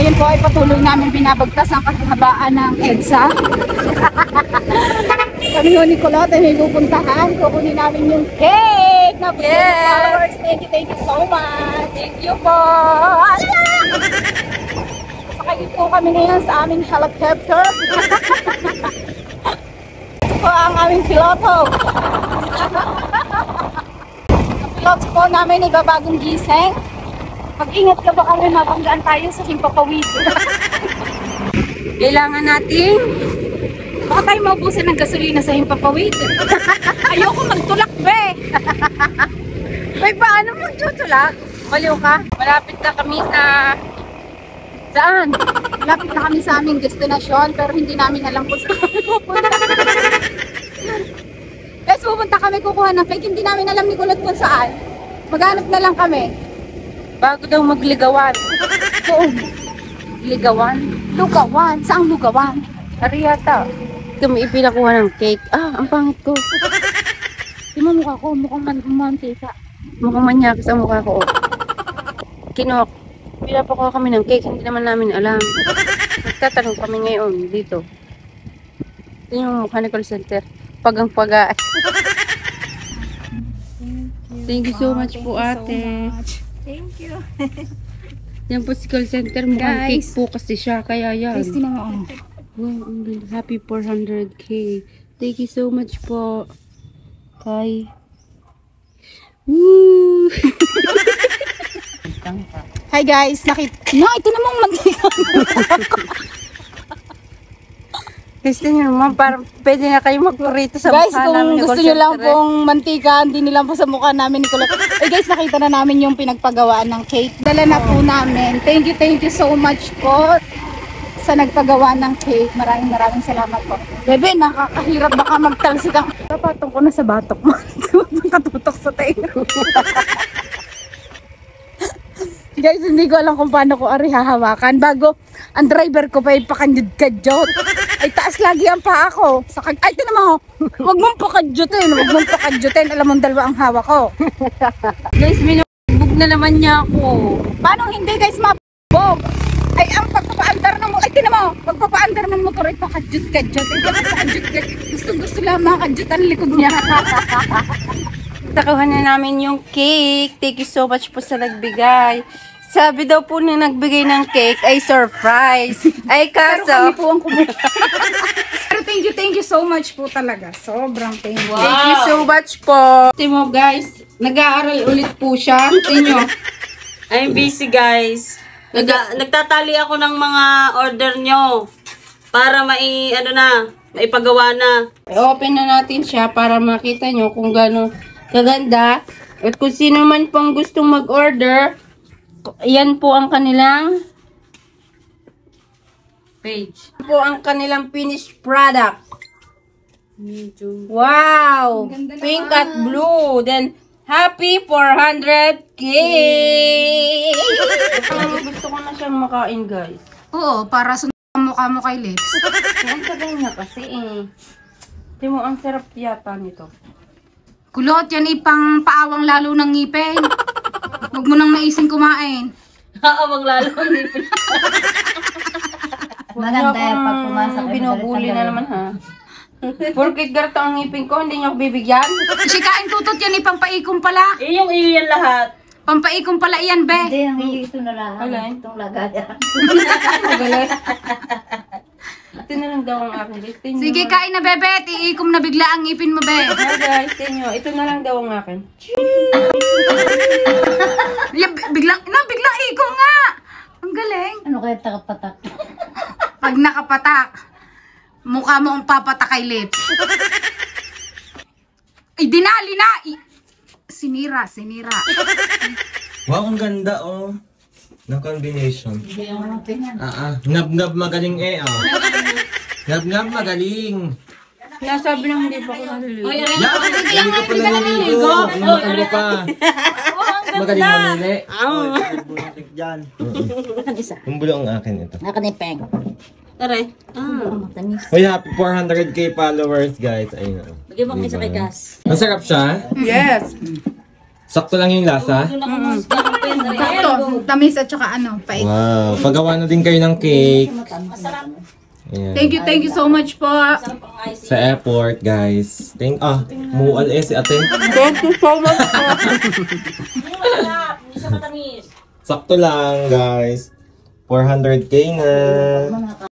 Ngayon po ay patuloy namin binabagtas ang kahabaan ng EDSA. Kami ho ni Kulot ay may pupuntahan. Kukunin namin yung cake na followers. Thank you so much. Thank you po. Sakay po kami ngayon sa aming helicopter. Ito po ang aming piloto. Ang piloto po namin ay babagong gising. Mag-ingat ka ba kami mabanggaan tayo sa Himpapawid. Kailangan natin baka tayo maubusan ng gasolina sa Himpapawid. Ayoko magtulak, be. Bay, paano magtutulak? Baliw ka. Malapit na kami sa... Saan? Malapit na kami sa aming destinasyon pero hindi namin alam kung saan pupunta. Guys, pupunta kami kukuha ng cake. Hindi namin alam ni Kulot kung saan. Maghanap na lang kami. Bago daw magligawan. Oo. Ligawan? Lugawan? Saang lugawan? Ariata. Kami ipinakuha ng cake. Ah, ang pangit ko. Di mo mukha ko. Mukhang mantika. Mukhang manyakis ang mukha ko. Kinok. Pinapakuha kami ng cake. Hindi naman namin alam. Nagtatanong kami ngayon dito. Ito yung mukha ni call center. Pagang-paga. Thank you so much po, ate. Thank you. Yan po si call center. Mukhang cake po kasi siya. Kaya yan. Guys, tinangaan. Wow, ang ganda. Happy 400k. Thank you so much po. Kay. Woo! Hi guys, no, ito namang mantika. Guys, tingnan naman, parang pwede na kayo magpurito sa Guys, mukha namin. kung gusto nyo lang pong mantika, hindi nilang po sa mukha namin ni Kulot. Eh guys, nakita na namin yung pinagpagawaan ng cake. Dala na po namin. Thank you so much po sa nagpagawa ng cake. Maraming salamat po. Bebe, nakakahirap baka magtalsik ang... Napatong ko na sa batok mo. Nakatutok sa tayo. Guys, hindi ko alam kung paano ko ari hahawakan. Bago ang driver ko pa ipakanyod-kadyot. Ay, taas lagi ang paa ko. Ay, ito naman, huwag mong pakadyotin. Huwag mong pakadyotin. Alam mong dalawa ang hawak ko. Guys, minubog na naman niya ako. Paano hindi guys mabog? Ay, ang pagpapaandar ng motor. Ay, tinan mo. Pagpapaandar ng motor ay pakadyot-kadyot. Hindi ako pakadyot-kadyot. Gusto lang makadyot ang likod niya. Takuhan na namin yung cake. Thank you so much po sa nagbigay. Sabi daw po na nagbigay ng cake ay surprise. Ay kaso. Pero kami po ang kumuha. Pero thank you so much po talaga. Sobrang thank you. Wow. Thank you so much po. Timo guys, nag-aaral ulit po siya. Tinyo. I'm busy guys. Nagtatali ako ng mga order nyo. Para maipagawa na. I-open na natin siya para makita nyo kung gaano kaganda. At kung sino man pong gustong mag-order, yan po ang kanilang page. Yan po ang kanilang finished product. Wow! Pink at blue. Then, happy 400k! Gusto ko na siyang makain, guys. Oo, para sunod ang mukha mo kay Lips. Ang tagal niya kasi eh. Timo, ang sarap yata nito. Kulot, yan ipang paawang lalo ng ngipin. Huwag mo nang maising kumain. Wag lalo ang ngipin. Maganda yan pag pumasok. Binubuli na naman ha. Porkit garto ang ngipin ko, hindi niyo ako bibigyan. Sikain tutot, yan ipang paikom pala. Yung iyo yan lahat. Pampaikom pala iyan, be. Hindi, ang ito na lang. Alay. Itong lagayan. Magaling. Ito na lang daw ang akin. Sige, kain na, bebe. Iikom na bigla ang ngipin mo, be. Hi guys, tinyo. Ito na lang daw ang akin. Biglang ikom nga. Ang galing. Ano kaya takapatak? Pag nakapatak, mukha mo ang papatak kay Lips. Ay, dinali na. Sinira. Wow, ang ganda oh. Na combination. Nab-nab magaling eh oh. Nab-nab magaling. Nasabi nang hindi pa ako naliligo. Hindi ka pa naliligo. Ano pa? Magaling mamili. Diyan. Yung bulo ang akin ito. Nakanipeng. Taray. Uy, happy 400k followers guys. Ayun oh. Bigyan mo kayo sa kay Gas. Masarap siya? Yes. Sakto lang yung lasa? Doon ako mas ng pera. Sakto, tamis at saka ano, pait. Wow. Paggawa na din kayo ng cake. Ayan. Thank you so much po. Sa airport, guys. Mual si ate. Thank you so much po. Hindi siya matamis. Sakto lang, guys. 400k na.